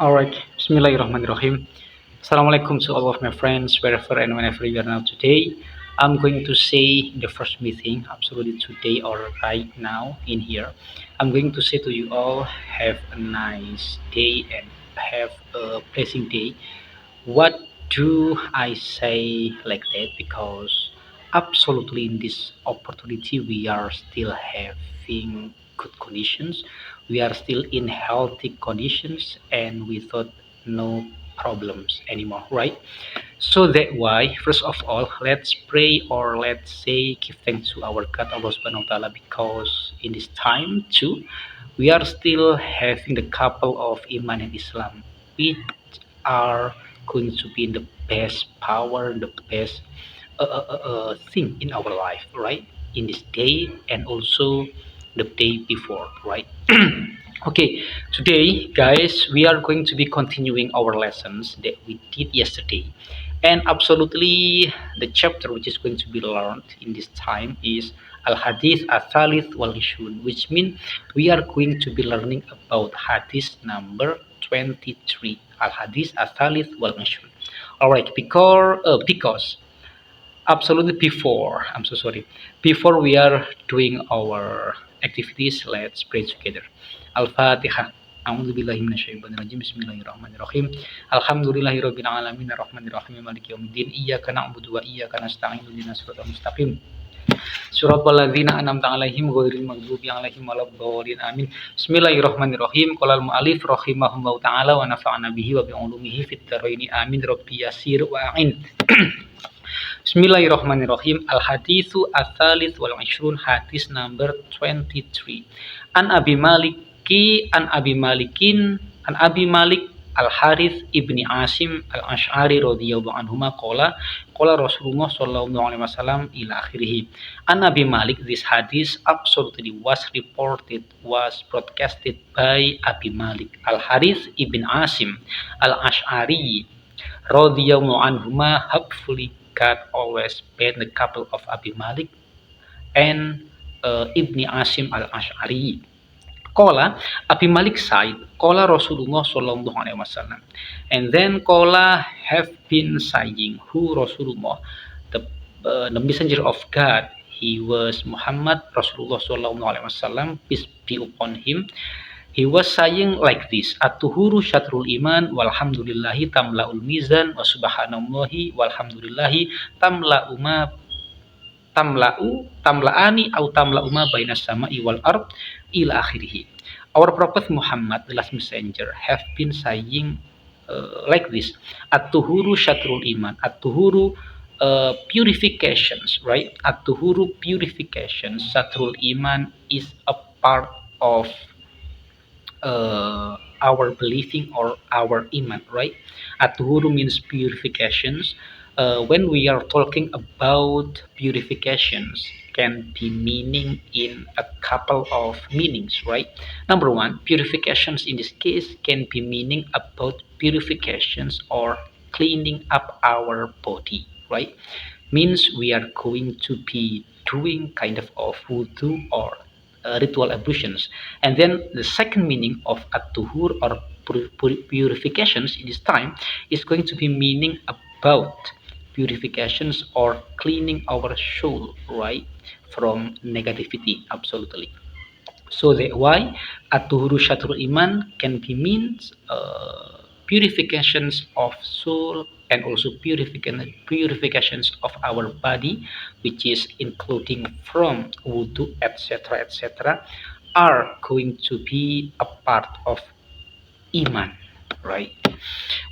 Alright, Bismillahirrahmanirrahim. Assalamualaikum to all of my friends, wherever and whenever you are now today. I'm going to say the first meeting, absolutely today or right now in here. I'm going to say to you all, have a nice day and have a blessing day. What do I say like that? Because absolutely in this opportunity, we are still having good conditions. We are still in healthy conditions, and without no problems anymore, right? So that why, first of all, let's pray or let's say give thanks to our God Allah Subhanahu wa Taala because in this time too, we are still having the couple of Iman and Islam, which are going to be the best power, the best thing in our life, right? In this day and also the day before, right? Okay, today, guys, we are going to be continuing our lessons that we did yesterday. And absolutely, the chapter which is going to be learned in this time is Al Hadith Athalith Wal Ishun, which means we are going to be learning about Hadith number 23. Al Hadith Athalith Wal Ishun. Alright, because absolutely before, I'm so sorry, before we are doing our activities, let's pray together. Al-Fatihah. A'udzu billahi minasyaitonir rajim. Bismillahirrahmanirrahim. Alhamdulillahirabbil alamin arrahmanir rahim maliki yaumiddin. Iyyaka na'budu wa iyyaka nasta'in ihdinas siratal mustaqim. Suratal ladzina an'amta 'alaihim ghairil maghdubi 'alaihim waladdallin. Amin. Bismillahirrahmanirrahim. Qala al-mu'allif rahimahullahu ta'ala wa nafa'ana bihi wa bi ulumihi fid dharain. Amin. Rabbi yasir wa a'in. Bismillahirrahmanirrahim. Al-haditsu ats-tsalits wal 'ishrun, hadis number 23. An Abi Malik Al-Harits ibni Asim Al-Asy'ari radhiyallahu anhuma qala Rasulullah sallallahu alaihi wasallam ila akhirih. An Abi Malik, this hadith absolutely was broadcasted by Abi Malik Al-Harits ibn Asim Al-Asy'ari radhiyallahu anhuma. Hopefully God always paid the couple of Abi Malik and Ibni Asim al-Ash'ari. Kola, Abi Malik said, Kola Rasulullah sallallahu alaihi wasallam. And then Kola have been saying, who Rasulullah, the messenger of God, he was Muhammad Rasulullah sallallahu alaihi wasallam, peace be upon him. He was saying like this, At-tuhuru syatrul iman walhamdulillahi tamla'ul mizan wa subhanallahi walhamdulillahi tamla'u ma tamla'ani au tamla'u ma bainas sama'i wal ard ila akhirih. Our Prophet Muhammad, the last messenger, have been saying like this, At-tuhuru syatrul iman. At-tuhuru purifications, right? At-tuhuru purifications. Syatrul iman is a part of our believing or our iman, right? At-tuhuru means purifications. When we are talking about purifications, can be meaning in a couple of meanings, right? Number one, purifications in this case can be meaning about purifications or cleaning up our body, right? Means we are going to be doing kind of wudu or ritual ablutions. And then the second meaning of at-tuhur or purifications in this time is going to be meaning about purifications or cleaning our soul, right, from negativity, absolutely. So that why at-tuhuru syatrul iman can be means purifications of soul and also purifications of our body, which is including from wudu, etc., etc., are going to be a part of iman, right?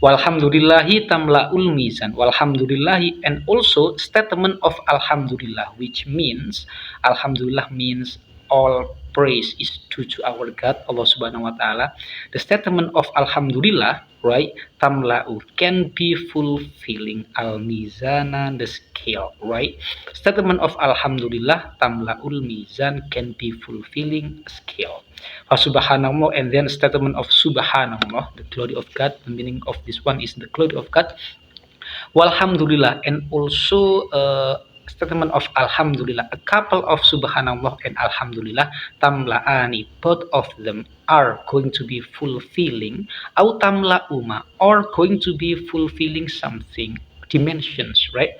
Walhamdulillahi tamla'ul mizan. Walhamdulillahi, and also statement of alhamdulillah, which means alhamdulillah means all praise is due to our God Allah Subhanahu wa taala. The statement of alhamdulillah, right? Tamla'u can be fulfilling al mizana, the scale, right? Statement of alhamdulillah tamla'ul mizan can be fulfilling scale. Subhanallah, and then statement of subhanallah, the glory of God. The meaning of this one is the glory of God. Walhamdulillah, and also statement of Alhamdulillah, a couple of Subhanallah and Alhamdulillah, tamla'ani, both of them are going to be fulfilling, au tamla'uma, or going to be fulfilling something, dimensions, right?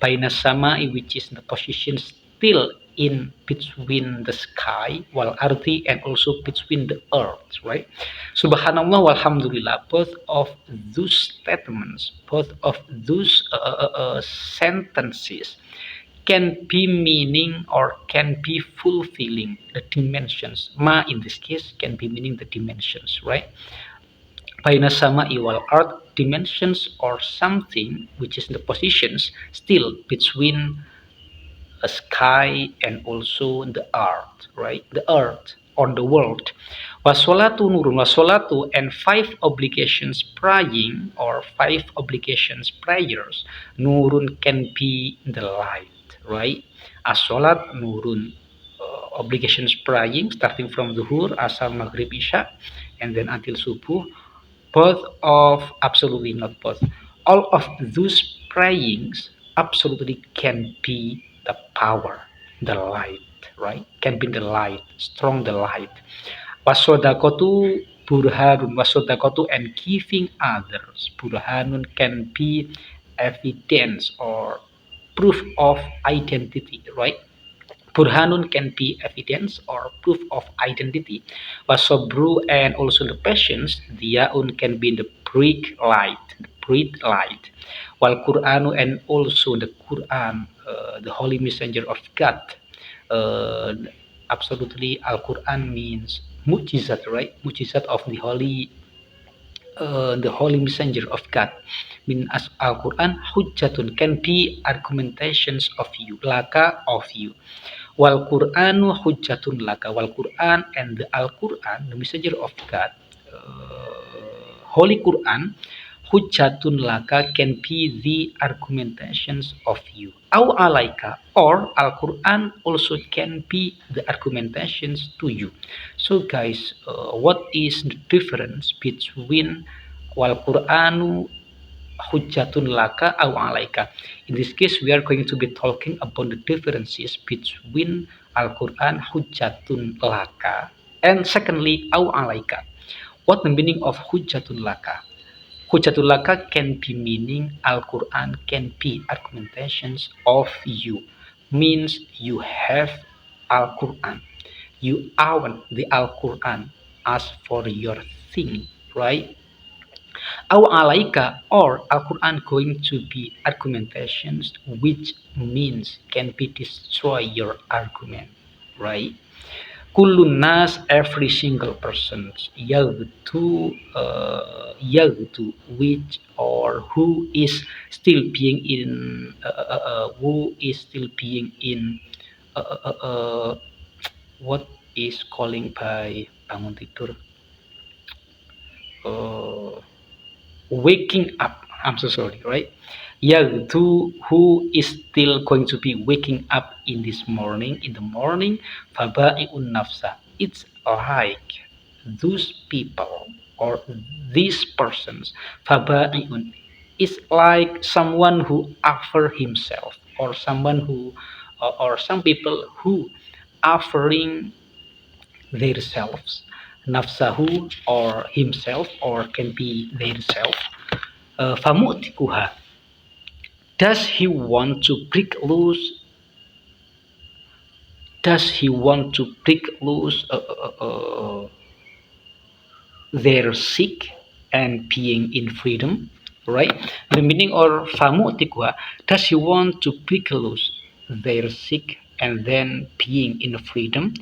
Baina samai, which is the position still in between the sky, wal ardi, and also between the earth, right? Subhanallah walhamdulillah, both of those statements, both of those sentences can be meaning or can be fulfilling the dimensions. Ma in this case can be meaning the dimensions, right? Baina sama iwal art, dimensions or something which is the positions still between a sky and also the earth, right? The earth on the world. Wasolatu nurun, wasolatu, and five obligations praying or five obligations prayers. Nurun can be the light, right? Asolat nurun, obligations praying starting from zuhur, asar, maghrib, isya, and then until subuh. Both of, absolutely not both, all of those prayings absolutely can be the power, the light, right? Can be the light, strong the light. Wasodakotu burhanun, wasodakotu, and giving others, burhanun, can be evidence or proof of identity, right? Burhanun can be evidence or proof of identity. Wasobru, and also the patience, diaun, can be the bright light. Wal Quranu, and also the Quran, the holy messenger of God. Uh, Absolutely, Al Quran means mujizat, right? Mujizat of the holy messenger of God. Min as Al Quran hujjatun, can be argumentations of you, laka, of you. Wal Qur'anu hujjatun laka, wal Qur'an, and the Al Qur'an, the messenger of God, Holy Quran, hujjatun laka, can be the argumentations of you. Au alaika, or Al Quran also can be the argumentations to you. So guys, what is the difference between wal Qur'anu hujjatun laka aw alaika? In this case, we are going to be talking about the differences between Al-Quran hujjatun laka and secondly aw alaika. What the meaning of hujjatun laka? Hujjatun laka can be meaning Al-Quran can be argumentations of you. Means you have Al-Quran. You own the Al-Quran as for your thing, right? Aw alaika, or Al-Quran going to be argumentations which means can be destroy your argument, right? Kullun nas, every single person, yagtu, which or who is still being in who is still being in uh, uh, uh, uh, what is calling by bangun tidur, uh, waking up. I'm so sorry, right? Yeah, who is still going to be waking up in this morning, in the morning, faba'i'un nafsa. It's like those people or these persons, faba'i'un, is like someone who offer himself or someone who or some people who offering themselves, nafsahu, or himself, or can be theirself. Famutikuha, does he want to break loose? Does he want to break loose their sick and being in freedom? Right? The meaning of famutikuha, does he want to break loose their sick and then being in freedom?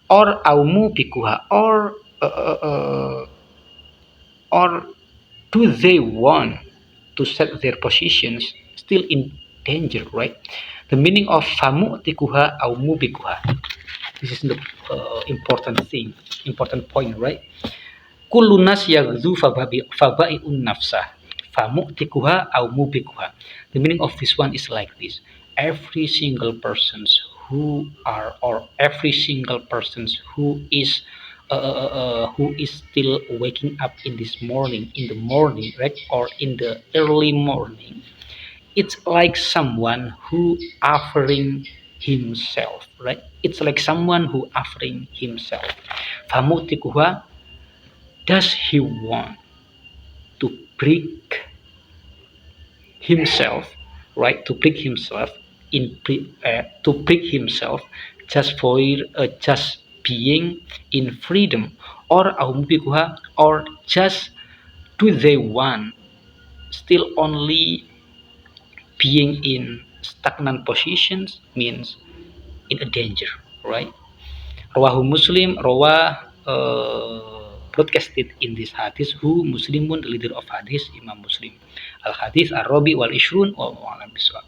Or aumupikuha, or do they want to set their positions still in danger, right? The meaning of famutikuha au mubikuha. This is the important thing, important point, right? Kulunas yaghzu faba'i'un nafsah famutikuha au mubikuha. The meaning of this one is like this: every single persons who are, or every single persons who is still waking up in this morning, in the morning, right, or in the early morning, it's like someone who offering himself, right? It's like someone who offering himself. Famutikuha, does he want to break himself, right? To break himself to break himself just for just being in freedom, or ahumikuha, or just do they want still only being in stagnant positions, means in a danger, right? Rawahu Muslim, broadcasted in this hadith, who Muslimun, the leader of hadith, Imam Muslim. Al hadith ar-rabi wal ishrun wa mu'alam biswa.